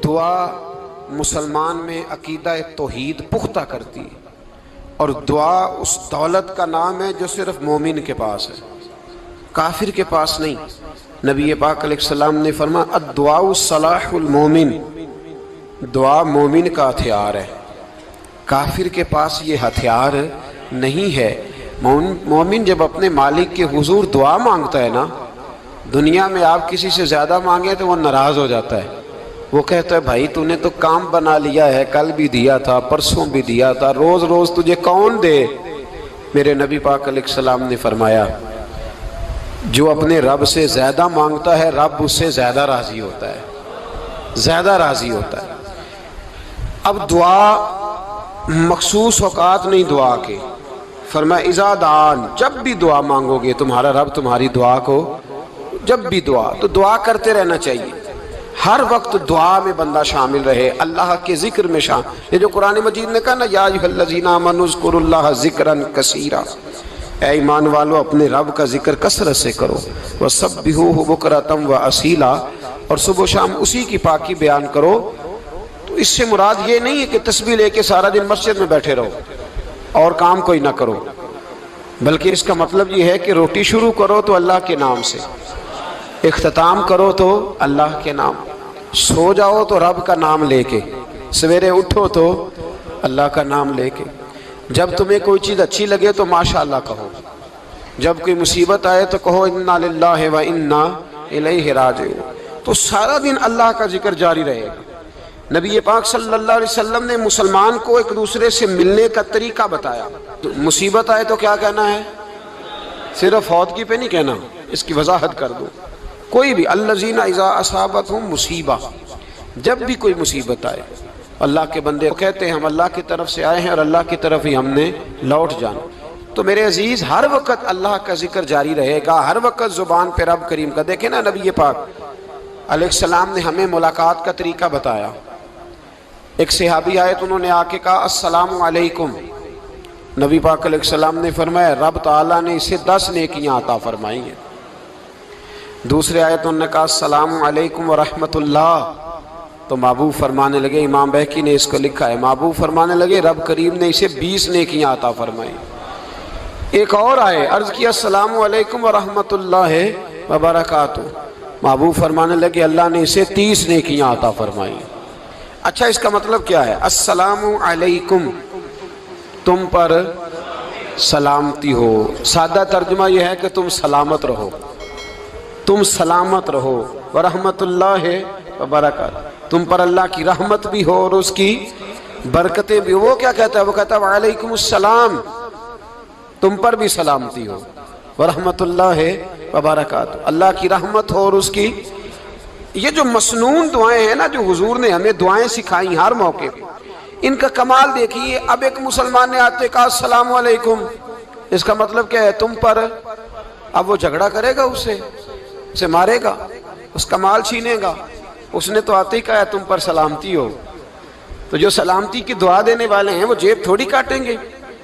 دعا مسلمان میں عقیدہ توحید پختہ کرتی ہے، اور دعا اس دولت کا نام ہے جو صرف مومن کے پاس ہے، کافر کے پاس نہیں۔ نبی پاک علیہ السلام نے فرمایا الدعاء صلاح المومن، دعا مومن کا ہتھیار ہے، کافر کے پاس یہ ہتھیار نہیں ہے۔ مومن جب اپنے مالک کے حضور دعا مانگتا ہے نا، دنیا میں آپ کسی سے زیادہ مانگیں تو وہ ناراض ہو جاتا ہے، وہ کہتا ہے بھائی تو نے تو کام بنا لیا ہے، کل بھی دیا تھا، پرسوں بھی دیا تھا، روز روز تجھے کون دے؟ میرے نبی پاک علیہ السلام نے فرمایا جو اپنے رب سے زیادہ مانگتا ہے رب اس سے زیادہ راضی ہوتا ہے، زیادہ راضی ہوتا ہے۔ اب دعا مخصوص اوقات نہیں دعا کے، فرمایا اذا دعان، جب بھی دعا مانگو گے تمہارا رب تمہاری دعا کو، جب بھی دعا تو دعا کرتے رہنا چاہیے، ہر وقت دعا میں بندہ شامل رہے، اللہ کے ذکر میں شامل۔ یہ جو قرآن مجید نے کہا نا یا ایھا الذین آمنوا اذکروا اللہ ذکرا کثیرا، اے ایمان والو اپنے رب کا ذکر کثرت سے کرو، وسبحوہ بکرۃ واصیلا، اور صبح و شام اسی کی پاکی بیان کرو۔ تو اس سے مراد یہ نہیں ہے کہ تسبیح لے کے سارا دن مسجد میں بیٹھے رہو اور کام کوئی نہ کرو، بلکہ اس کا مطلب یہ ہے کہ روٹی شروع کرو تو اللہ کے نام سے، اختتام کرو تو اللہ کے نام، سو جاؤ تو رب کا نام لے کے، سویرے اٹھو تو اللہ کا نام لے کے، جب تمہیں کوئی چیز اچھی لگے تو ماشاءاللہ کہو، جب کوئی مصیبت آئے تو کہو انا للہ و انا الیہ راجعون۔ تو سارا دن اللہ کا ذکر جاری رہے گا۔ نبی پاک صلی اللہ علیہ وسلم نے مسلمان کو ایک دوسرے سے ملنے کا طریقہ بتایا۔ مصیبت آئے تو کیا کہنا ہے؟ صرف فوت کی پہ نہیں کہنا، اس کی وضاحت کر دو۔ کوئی بھی الذین اذا اصابتہم مصیبہ، جب بھی کوئی مصیبت آئے، اللہ کے بندے کہتے ہیں ہم اللہ کی طرف سے آئے ہیں اور اللہ کی طرف ہی ہم نے لوٹ جانا۔ تو میرے عزیز ہر وقت اللہ کا ذکر جاری رہے گا، ہر وقت زبان پہ رب کریم کا۔ دیکھیں نا نبی پاک علیہ السلام نے ہمیں ملاقات کا طریقہ بتایا۔ ایک صحابی آئے تو انہوں نے آ کے کہا السلام علیکم، نبی پاک علیہ السلام نے فرمایا رب تعالیٰ نے اسے 10 نیکیاں عطا فرمائی ہیں۔ دوسرے آئے تو انہوں نے کہا السلام علیکم ورحمۃ اللہ، تو محبوب فرمانے لگے، امام بہقی نے اس کو لکھا ہے، محبوب فرمانے لگے رب کریم نے اسے 20 نیکیاں عطا فرمائی۔ ایک اور آئے، عرض کیا السلام علیکم ورحمۃ اللہ وبرکاتہ، محبوب فرمانے لگے اللہ نے اسے 30 نیکیاں عطا فرمائی۔ اچھا اس کا مطلب کیا ہے؟ السلام علیکم، تم پر سلامتی ہو، سادہ ترجمہ یہ ہے کہ تم سلامت رہو، تم سلامت رہو، ورحمۃ اللہ وبرکاتہ، تم پر اللہ کی رحمت بھی ہو اور اس کی برکتیں بھی ہو۔ وہ کیا کہتا ہے؟ وہ کہتا ہے وعلیکم السلام، تم پر بھی سلامتی ہو، ورحمۃ اللہ وبرکاتہ، اللہ کی رحمت ہو اور اس کی۔ یہ جو مسنون دعائیں ہیں نا جو حضور نے ہمیں دعائیں سکھائیں ہر موقع پہ، ان کا کمال دیکھیے۔ اب ایک مسلمان نے آتے کہا السلام علیکم، اس کا مطلب کیا ہے؟ تم پر۔ اب وہ جھگڑا کرے گا اسے مارے گا، اس کا مال چھینے گا؟ اس نے تو آتے ہی کہا ہے تم پر سلامتی ہو۔ تو جو سلامتی کی دعا دینے والے ہیں وہ جیب تھوڑی کاٹیں گے،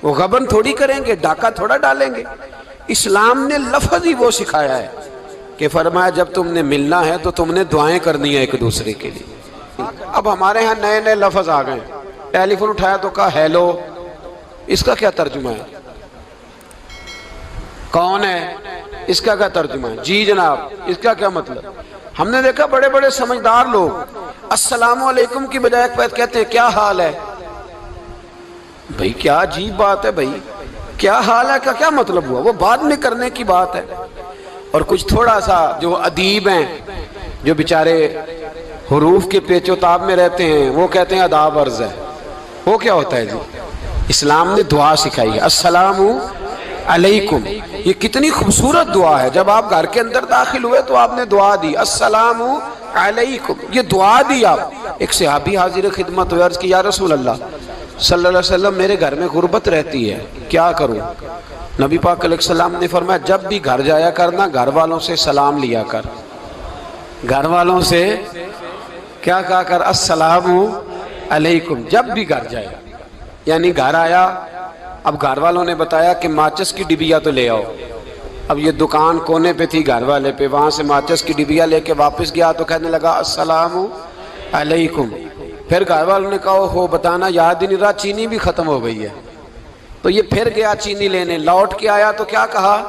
وہ غبن تھوڑی کریں گے، ڈاکہ تھوڑا ڈالیں گے۔ اسلام نے لفظ ہی وہ سکھایا ہے کہ فرمایا جب تم نے ملنا ہے تو تم نے دعائیں کرنی ہیں ایک دوسرے کے لیے۔ اب ہمارے ہاں نئے نئے لفظ آ گئے، ٹیلی فون اٹھایا تو کہا ہیلو، اس کا کیا ترجمہ ہے؟ کون ہے؟ اس کا کیا ترجمہ ہے؟ جی جناب، اس کا کیا مطلب؟ ہم نے دیکھا بڑے بڑے سمجھدار لوگ السلام علیکم کی بجائے کہتے ہیں کیا حال ہے؟ بھئی کیا عجیب بات ہے، بھئی کیا حال ہے کا کیا مطلب ہوا؟ وہ بعد میں کرنے کی بات ہے۔ اور کچھ تھوڑا سا جو ادیب ہیں، جو بیچارے حروف کے پیچ و تاب میں رہتے ہیں، وہ کہتے ہیں آداب عرض ہے۔ وہ کیا ہوتا ہے جی؟ اسلام نے دعا سکھائی ہے السلام علیکم، یہ کتنی خوبصورت دعا ہے۔ جب آپ گھر کے اندر داخل ہوئے تو آپ نے دعا دی السلام علیکم، یہ دعا دی آپ۔ ایک صحابی حاضر خدمت ہوئے، عرض کی یا رسول اللہ صلی اللہ علیہ وسلم میرے گھر میں غربت رہتی ہے، کیا کروں؟ نبی پاک علیہ السلام نے فرمایا جب بھی گھر جایا کرنا گھر والوں سے سلام لیا کر، گھر والوں سے کیا کہا کر؟ السلام علیکم، جب بھی گھر جائے۔ یعنی گھر آیا، اب گھر والوں نے بتایا کہ ماچس کی ڈبیا تو لے آؤ۔ اب یہ دکان کونے پہ تھی گھر والے پہ، وہاں سے ماچس کی ڈبیا لے کے واپس گیا تو کہنے لگا السلام علیکم. پھر گھر والوں نے کہا ہو بتانا یاد ہی نہیں رہا، چینی بھی ختم ہو گئی ہے. تو یہ پھر گیا چینی لینے، لوٹ کے آیا تو کیا کہا؟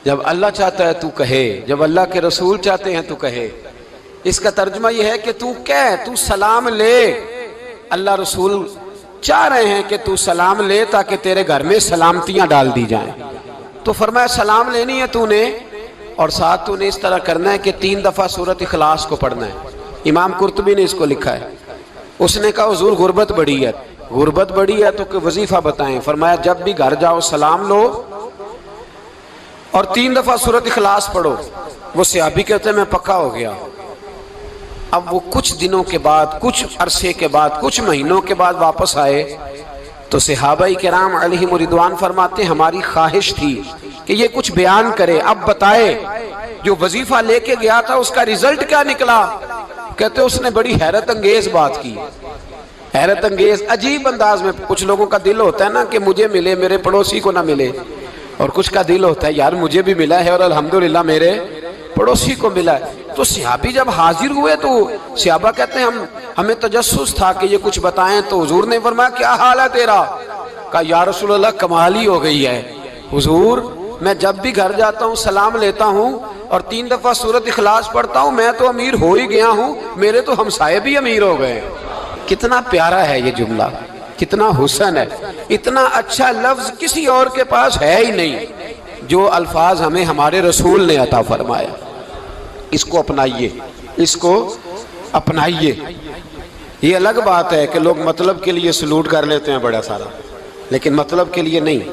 جب اللہ چاہتا ہے تو کہے، جب اللہ کے رسول چاہتے ہیں تو کہے. اس کا ترجمہ یہ ہے کہ تو کہہ، تو سلام لے. اللہ رسول چاہ رہے ہیں کہ تو سلام لے تاکہ تیرے گھر میں سلامتیاں ڈال دی جائیں. تو فرمایا سلام لینی ہے تو نے، اور ساتھ تو نے اس طرح کرنا ہے کہ 3 دفعہ سورۃ اخلاص کو پڑھنا ہے. امام قرطبی نے اس کو لکھا ہے. اس نے کہا حضور غربت بڑی ہے. غربت بڑی ہے تو کہ وظیفہ بتائیں. فرمایا جب بھی گھر جاؤ سلام لو اور 3 دفعہ سورۃ اخلاص پڑھو. وہ صحابی کہتے ہیں میں پکا ہو گیا. اب وہ کچھ دنوں کے بعد، کچھ عرصے کے بعد، کچھ مہینوں کے بعد واپس آئے تو صحابہ کرام علیہم رضوان فرماتے ہماری خواہش تھی کہ یہ کچھ بیان کرے، اب بتائے جو وظیفہ لے کے گیا تھا اس کا رزلٹ کیا نکلا. کہتے اس نے بڑی حیرت انگیز بات کی. حیرت انگیز عجیب انداز میں. کچھ لوگوں کا دل ہوتا ہے نا کہ مجھے ملے میرے پڑوسی کو نہ ملے، اور کچھ کا دل ہوتا ہے یار مجھے بھی ملا ہے اور الحمدللہ میرے پڑوسی کو ملا ہے. تو صحابی جب حاضر ہوئے تو صحابہ کہتے ہیں ہمیں تجسس تھا کہ یہ کچھ بتائیں. تو حضور نے فرمایا کیا حال ہے تیرا؟ کہا یا رسول اللہ کمال ہی ہو گئی ہے حضور، میں جب بھی گھر جاتا ہوں سلام لیتا ہوں اور 3 دفعہ سورۃ اخلاص پڑھتا ہوں. میں تو امیر ہو ہی گیا ہوں، میرے تو ہمسائے بھی امیر ہو گئے. کتنا پیارا ہے یہ جملہ، کتنا حسن ہے. اتنا اچھا لفظ کسی اور کے پاس ہے ہی نہیں جو الفاظ ہمیں ہمارے رسول نے عطا فرمایا. اس کو اپنائیے، اس کو اپنائیے. یہ الگ بات ہے کہ لوگ مطلب کے لیے سلوٹ کر لیتے ہیں بڑا سارا، لیکن مطلب کے لیے نہیں.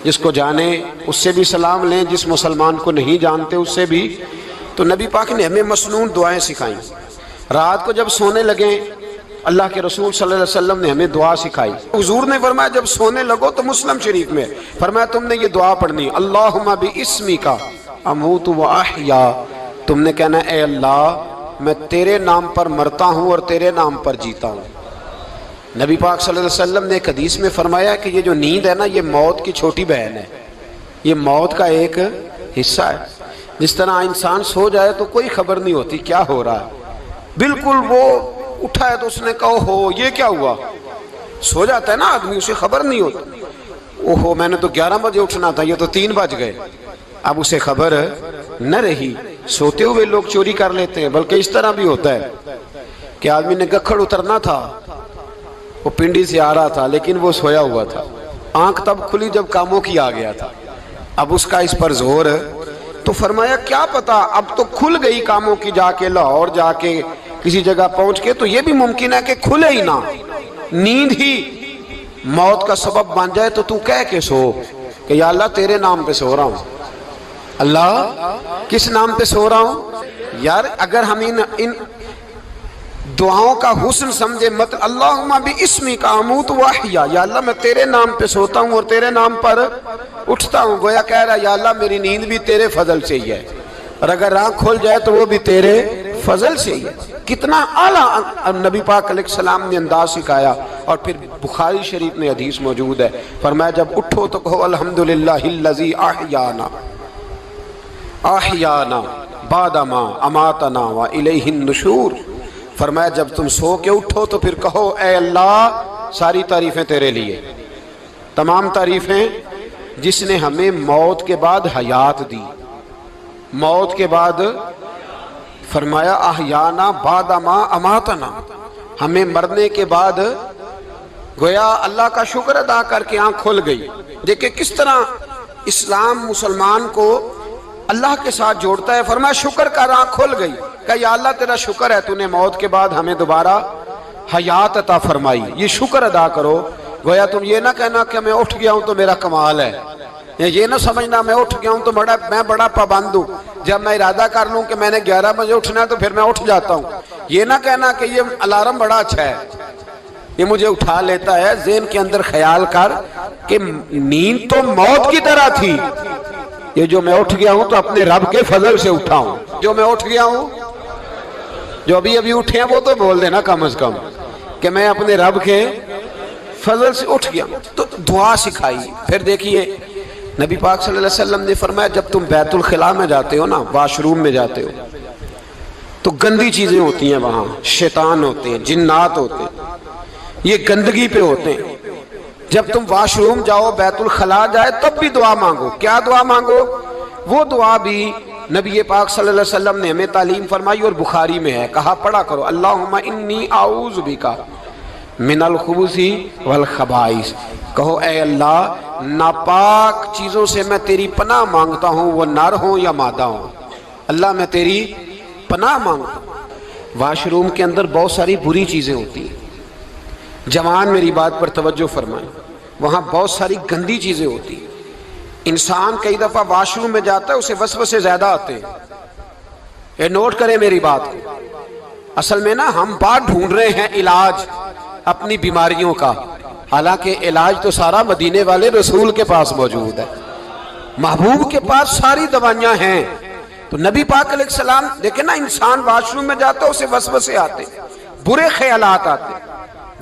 جس کو جانے اس سے بھی سلام لیں، جس مسلمان کو نہیں جانتے اس سے بھی. تو نبی پاک نے ہمیں مسنون دعائیں سکھائیں. رات کو جب سونے لگیں اللہ کے رسول صلی اللہ علیہ وسلم نے ہمیں دعا سکھائی. حضور نے فرمایا جب سونے لگو تو مسلم شریف میں فرمایا تم نے یہ دعا پڑھنی، اللہم باسمک اموت و احیا. تم نے کہنا اے اللہ میں تیرے نام پر مرتا ہوں اور تیرے نام پر جیتا ہوں. نبی پاک صلی اللہ علیہ وسلم نے ایک حدیث میں فرمایا کہ یہ جو نیند ہے نا یہ موت کی چھوٹی بہن ہے، یہ موت کا ایک حصہ ہے. جس طرح انسان سو جائے تو کوئی خبر نہیں ہوتی کیا ہو رہا ہے، بالکل وہ اٹھا ہے تو اس نے کہا ہو یہ کیا ہوا. سو جاتا ہے نا آدمی، اسے خبر نہیں ہوتی. اوہو میں نے تو 11 بجے اٹھنا تھا، یہ تو 3 بج گئے. اب اسے خبر نہ رہی. سوتے ہوئے لوگ چوری کر لیتے ہیں. بلکہ اس طرح بھی ہوتا ہے کہ آدمی نے گکھڑ اترنا تھا، وہ پنڈی سے آ رہا تھا لیکن وہ سویا ہوا تھا. آنکھ تب کھلی جب کاموں کی آ گیا تھا. اب اس کا اس پر زور. تو فرمایا کیا پتا اب تو کھل گئی کاموں کی، جا کے لاہور جا کے کسی جگہ پہنچ کے. تو یہ بھی ممکن ہے کہ کھلے ہی نہ، نیند ہی موت کا سبب بن جائے. تو کہہ کے سو کہ یا اللہ تیرے نام پہ سو رہا ہوں. اللہ کس نام پہ سو رہا ہوں؟ یار اگر ہم ان دعاؤں کا حسن سمجھے مت اللہم باسمک اموت و احیا، یا اللہ میں تیرے نام پہ سوتا ہوں اور تیرے نام پر اٹھتا ہوں. گویا کہہ رہا یا اللہ میری نیند بھی تیرے فضل سے ہی ہے، اور اگر آنکھ کھل جائے تو وہ بھی تیرے فضل سے ہی ہے. کتنا اعلیٰ نبی پاک علیہ السلام نے انداز سکھایا. اور پھر بخاری شریف میں حدیث موجود ہے، فرمایا جب اٹھو تو کہو الحمدللہ الذی احیانا احیانا بعد ما اماتنا و الیہ النشور. فرمایا جب تم سو کے اٹھو تو پھر کہو اے اللہ ساری تعریفیں تیرے لیے، تمام تعریفیں جس نے ہمیں موت کے بعد حیات دی. موت کے بعد فرمایا احیانا بعد ما اماتنا، ہمیں مرنے کے بعد گویا اللہ کا شکر ادا کر کے آنکھ کھل گئی. دیکھیں کس طرح اسلام مسلمان کو اللہ کے ساتھ جوڑتا ہے. فرمایا شکر کر، آنکھ کھل گئی. کہ یا اللہ تیرا شکر ہے تو نے موت کے بعد ہمیں دوبارہ حیات عطا فرمائی، یہ شکر ادا کرو. گویا تم یہ نہ کہنا کہ میں اٹھ گیا ہوں تو میرا کمال ہے، یہ نہ سمجھنا میں اٹھ گیا ہوں تو میں بڑا پابند ہوں. جب میں ارادہ کر لوں کہ میں نے 11 بجے اٹھنا ہے تو پھر میں اٹھ جاتا ہوں. یہ نہ کہنا کہ یہ الارم بڑا اچھا ہے، یہ مجھے اٹھا لیتا ہے. ذہن کے اندر خیال کر کہ نیند تو موت کی طرح تھی، یہ جو میں اٹھ گیا ہوں تو اپنے رب کے فضل سے اٹھا ہوں. جو میں اٹھ گیا ہوں، جو ابھی اٹھے ہیں وہ تو بول دینا کم از کم کہ میں اپنے رب کے فضل سے اٹھ گیا. تو دعا سکھائی. پھر دیکھیے نبی پاک صلی اللہ علیہ وسلم نے فرمایا جب تم بیت الخلاء میں جاتے ہو نا، واش روم میں جاتے ہو، تو گندی چیزیں ہوتی ہیں وہاں، شیطان ہوتے ہیں، جنات ہوتے ہیں، یہ گندگی پہ ہوتے ہیں۔ جب تم واش روم جاؤ، بیت الخلاء جائے، تب بھی دعا مانگو۔ کیا دعا مانگو؟ وہ دعا بھی نبی پاک صلی اللہ علیہ وسلم نے ہمیں تعلیم فرمائی اور بخاری میں ہے، کہا پڑھا کرو، اللہم انی اعوذ بک من الخبث والخبائث۔ کہو اے اللہ، ناپاک چیزوں سے میں تیری پناہ مانگتا ہوں، وہ نر ہوں یا مادہ ہوں۔ اللہ میں تیری پناہ مانگتا ہوں۔ واش روم کے اندر بہت ساری بری چیزیں ہوتی ہیں، جوان میری بات پر توجہ فرمائیں، وہاں بہت ساری گندی چیزیں ہوتی ہیں۔ انسان کئی دفعہ واش روم میں جاتا ہے، اسے وسوسے زیادہ آتے ہیں، یہ نوٹ کریں میری بات کو۔ اصل میں نا ہم بات ڈھونڈ رہے ہیں علاج اپنی بیماریوں کا، حالانکہ علاج تو سارا مدینے والے رسول کے پاس موجود ہے، محبوب کے پاس ساری دوائیاں ہیں۔ تو نبی پاک علیہ السلام دیکھیں نا، انسان واش روم میں جاتا ہے، اسے وسوسے آتے، برے خیالات آتے،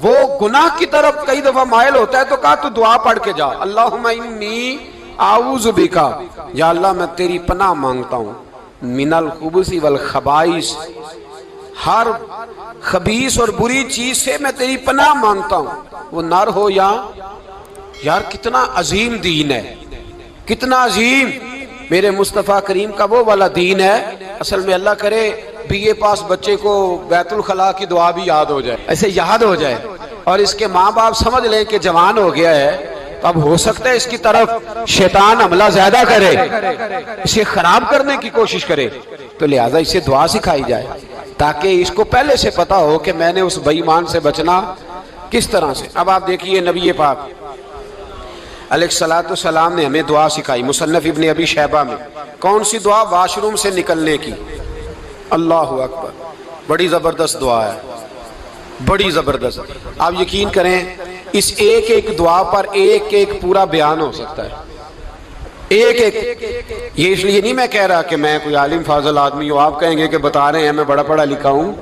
وہ گناہ کی طرف کئی دفعہ مائل ہوتا ہے، تو کہا تو دعا پڑھ کے جا، اللہم انی اعوذ بکا، یا اللہ میں تیری پناہ مانگتا ہوں، من الخبث والخبائث، ہر خبیث اور بری چیز سے میں تیری پناہ مانگتا ہوں، وہ نر ہو یا یار کتنا عظیم دین ہے، کتنا عظیم میرے مصطفیٰ کریم کا وہ والا دین ہے۔ اصل میں اللہ کرے بی اے پاس بچے کو بیت الخلاء کی دعا بھی یاد ہو جائے، ایسے یاد ہو جائے، اور اس کے ماں باپ سمجھ لیں کہ جوان ہو گیا ہے، تو اب ہو سکتا ہے اس کی طرف شیطان حملہ زیادہ کرے، اسے خراب کرنے کی کوشش کرے، تو لہٰذا اسے دعا سکھائی جائے تاکہ اس کو پہلے سے پتا ہو کہ میں نے اس بے ایمان سے بچنا کس طرح سے۔ اب آپ دیکھیے نبی پاک علیہ السلام نے ہمیں دعا سکھائی، مصنف ابن ابی شیبہ میں۔ کون سی دعا؟ واش روم سے نکلنے کی۔ اللہ اکبر، بڑی زبردست دعا ہے، بڑی زبردست۔ آپ یقین کریں اس ایک ایک دعا پر ایک ایک پورا بیان ہو سکتا ہے، ایک ایک۔ یہ اس لیے نہیں میں کہہ رہا کہ میں کوئی عالم فاضل آدمی ہوں، آپ کہیں گے کہ بتا رہے ہیں میں بڑا پڑھا لکھا ہوں،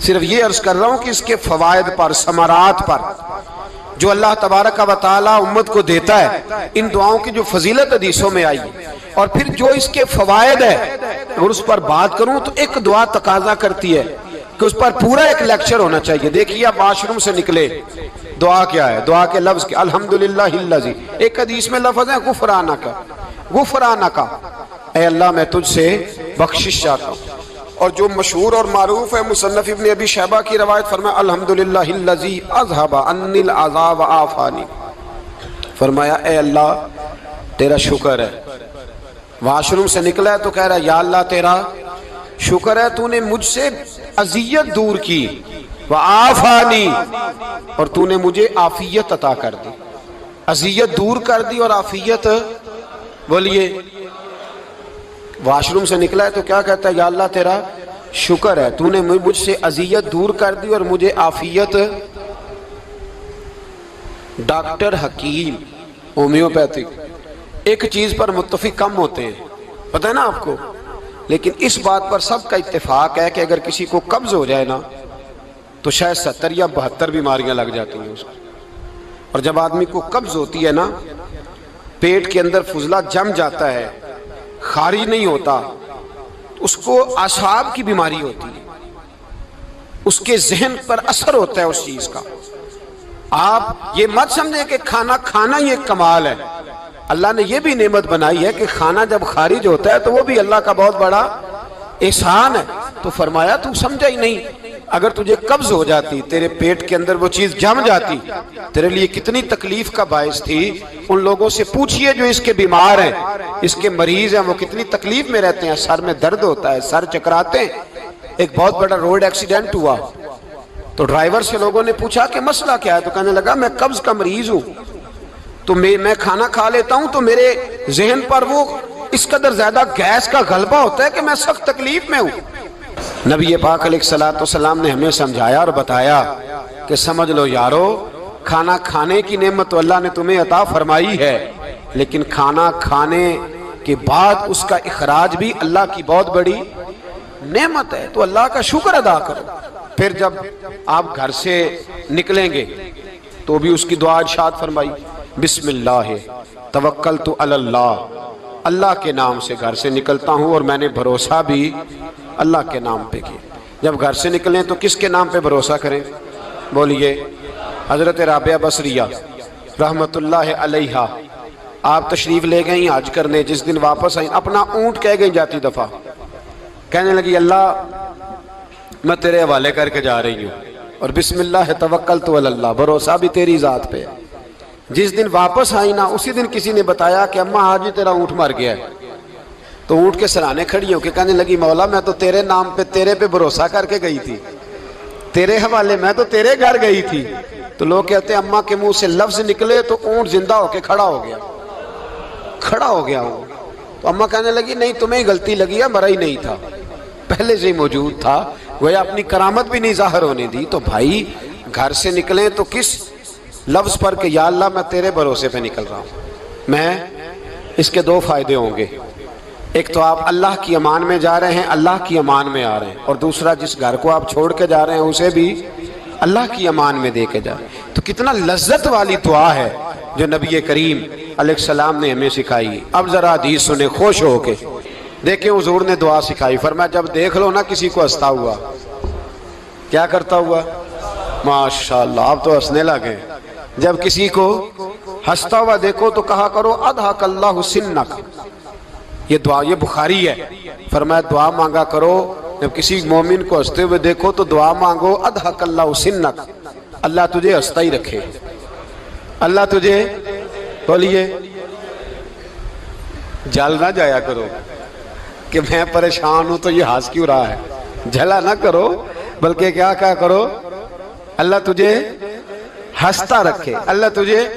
صرف یہ عرض کر رہا ہوں کہ اس کے فوائد پر، ثمرات پر جو اللہ تبارک و تعالی امت کو دیتا ہے، ان دعاؤں کی جو فضیلت حدیثوں میں آئی، اور پھر جو اس کے فوائد ہے، اگر اس پر بات کروں تو ایک دعا تقاضا کرتی ہے کہ اس پر پورا ایک لیکچر ہونا چاہیے۔ دیکھیے آپ واش روم سے نکلے، دعا کیا ہے؟ دعا کے لفظ کیا؟ الحمدللہ الذی، ایک حدیث میں لفظ ہے غفرانک، غفرانک، اے اللہ میں تجھ سے بخشش چاہتا ہوں۔ اور جو مشہور اور معروف ہے مصنف ابن ابی شیبہ کی روایت، فرمایا الحمدللہ الذی اذھب عنی العذاب وعافانی، فرمایا اے اللہ تیرا شکر ہے۔ واش روم سے نکلا ہے تو کہہ رہا ہے یا اللہ تیرا شکر ہے، تو نے مجھ سے اذیت دور کی، وعافانی، اور تو نے مجھے عافیت عطا کر دی، اذیت دور کر دی اور عافیت۔ بولیے، واش روم سے نکلا ہے تو کیا کہتا ہے؟ یا اللہ تیرا شکر ہے، تو نے مجھ سے اذیت دور کر دی اور مجھے عافیت۔ ڈاکٹر حکیم ہومیوپیتھک ایک چیز پر متفق کم ہوتے ہیں، پتہ ہے نا آپ کو، لیکن اس بات پر سب کا اتفاق ہے کہ اگر کسی کو قبض ہو جائے نا تو شاید 70 یا 72 بیماریاں لگ جاتی ہیں اس کو۔ اور جب آدمی کو قبض ہوتی ہے نا، پیٹ کے اندر فضلہ جم جاتا ہے، خارج نہیں ہوتا، اس کو اعصاب کی بیماری ہوتی ہے، اس کے ذہن پر اثر ہوتا ہے اس چیز کا۔ آپ یہ مت سمجھیں کہ کھانا کھانا یہ ایک کمال ہے، اللہ نے یہ بھی نعمت بنائی ہے کہ کھانا جب خارج ہوتا ہے تو وہ بھی اللہ کا بہت بڑا احسان ہے۔ تو فرمایا تو سمجھا ہی نہیں، اگر تجھے قبض ہو جاتی، تیرے پیٹ کے اندر وہ چیز جم جاتی، تیرے لیے کتنی تکلیف کا باعث تھی۔ ان لوگوں سے پوچھئے جو اس کے بیمار ہیں، اس کے مریض ہیں، وہ کتنی تکلیف میں رہتے ہیں، سر میں درد ہوتا ہے، سر چکراتے ہیں۔ ایک بہت بڑا روڈ ایکسیڈنٹ ہوا تو ڈرائیور سے لوگوں نے پوچھا کہ مسئلہ کیا ہے، تو کہنے لگا میں قبض کا مریض ہوں، تو میں کھانا کھا لیتا ہوں تو میرے ذہن پر وہ اس قدر زیادہ گیس کا غلبہ ہوتا ہے کہ میں سخت تکلیف میں ہوں۔ نبی پاک علیہ السلام نے ہمیں سمجھایا اور بتایا کہ سمجھ لو یارو، کھانا کھانے کی نعمت تو اللہ نے تمہیں عطا فرمائی ہے، لیکن کھانا کھانے کے بعد اس کا اخراج بھی اللہ کی بہت بڑی نعمت ہے، تو اللہ کا شکر ادا کرو۔ پھر جب آپ گھر سے نکلیں گے تو بھی اس کی دعا ارشاد فرمائی، بسم اللہ توکلت علی اللہ، اللہ کے نام سے گھر سے نکلتا ہوں اور میں نے بھروسہ بھی اللہ کے نام پہ کیا۔ جب گھر سے نکلیں تو کس کے نام پہ بھروسہ کریں؟ بولیے۔ حضرت رابعہ بصریہ رحمت اللہ علیہا، آپ تشریف لے گئیں حج کرنے، جس دن واپس آئیں اپنا اونٹ کہہ گئیں جاتی دفعہ، کہنے لگی اللہ میں تیرے حوالے کر کے جا رہی ہوں، اور بسم اللہ توکلت علی اللہ، بھروسہ بھی تیری ذات پہ ہے۔ جس دن واپس آئی نا، اسی دن کسی نے بتایا کہ اماں آج ہی تیرا اونٹ مر گیا ہے، تو اونٹ کے سرانے کھڑی ہو کے کہنے لگی مولا میں تو تیرے نام پہ تیرے پہ بھروسہ کر کے گئی تھی، تیرے حوالے، میں تو تیرے گھر گئی تھی۔ تو لوگ کہتے ہیں اماں کے منہ سے لفظ نکلے تو اونٹ زندہ ہو کے کھڑا ہو گیا، کھڑا ہو گیا ہوں۔ تو اماں کہنے لگی نہیں تمہیں ہی غلطی لگی ہے، مرا ہی نہیں تھا، پہلے سے ہی موجود تھا، گویا اپنی کرامت بھی نہیں ظاہر ہونے دی۔ تو بھائی گھر سے نکلیں تو کس لفظ پر کہ یا اللہ میں تیرے بھروسے پہ نکل رہا ہوں میں، اس کے دو فائدے ہوں گے، ایک تو آپ اللہ کی امان میں جا رہے ہیں، اللہ کی امان میں آ رہے ہیں، اور دوسرا جس گھر کو آپ چھوڑ کے جا رہے ہیں اسے بھی اللہ کی امان میں دے کے جا رہے ہیں۔ تو کتنا لذت والی دعا ہے جو نبی کریم علیہ السلام نے ہمیں سکھائی۔ اب ذرا حدیث سنیں خوش ہو کے، دیکھیں حضور نے دعا سکھائی، فرمایا جب دیکھ لو نا کسی کو ہنستا ہوا، کیا کرتا ہوا؟ ماشاءاللہ آپ تو ہنسنے لگے۔ جب کسی کو ہنستا ہوا دیکھو تو کہا کرو اضحک اللہ سنک، یہ دعا، یہ بخاری ہے، فرمایا دعا مانگا کرو جب کسی مومن کو ہنستے ہوئے دیکھو تو دعا مانگو اضحک اللہ سنک، اللہ تجھے ہنستا ہی رکھے، اللہ تجھے، بولیے، جل نہ جایا کرو کہ میں پریشان ہوں تو یہ ہنس کیوں رہا ہے، جھلا نہ کرو، بلکہ کیا کہا کرو اللہ تجھے ہنستا رکھے، اللہ تجھے۔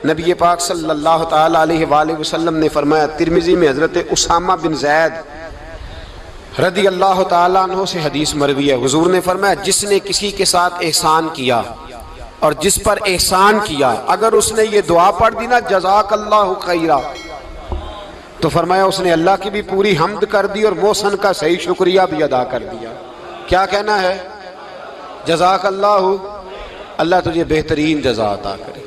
نبی پاک صلی اللہ تعالیٰ علیہ وآلہ وسلم نے فرمایا، ترمذی میں حضرت اسامہ بن زید رضی اللہ تعالیٰ عنہ سے حدیث مروی ہے، حضور نے فرمایا جس نے کسی کے ساتھ احسان کیا اور جس پر احسان کیا، اگر اس نے یہ دعا پڑھ دی نا جزاک اللہ خیرا، تو فرمایا اس نے اللہ کی بھی پوری حمد کر دی اور محسن کا صحیح شکریہ بھی ادا کر دیا۔ کیا کہنا ہے؟ جزاک اللہ، اللہ تجھے بہترین جزا عطا کرے۔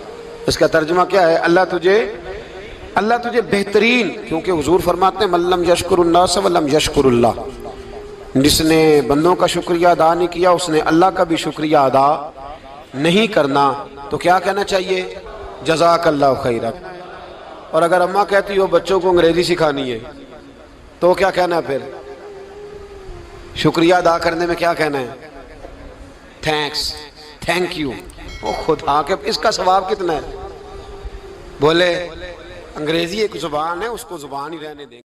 اس کا ترجمہ کیا ہے؟ اللہ تجھے بہترین، کیونکہ حضور فرماتے ہیں من لم یشکر الناس ولم یشکر اللہ، جس نے بندوں کا شکریہ ادا نہیں کیا اس نے اللہ کا بھی شکریہ ادا نہیں کرنا۔ تو کیا کہنا چاہیے؟ جزاک اللہ خیرا۔ اور اگر اماں کہتی ہو بچوں کو انگریزی سکھانی ہے تو کیا کہنا ہے پھر؟ شکریہ ادا کرنے میں کیا کہنا ہے؟ Thanks, thank you. وہ خدا کے اس کا ثواب کتنا ہے؟ بولے انگریزی ایک زبان ہے، اس کو زبان ہی رہنے دیں۔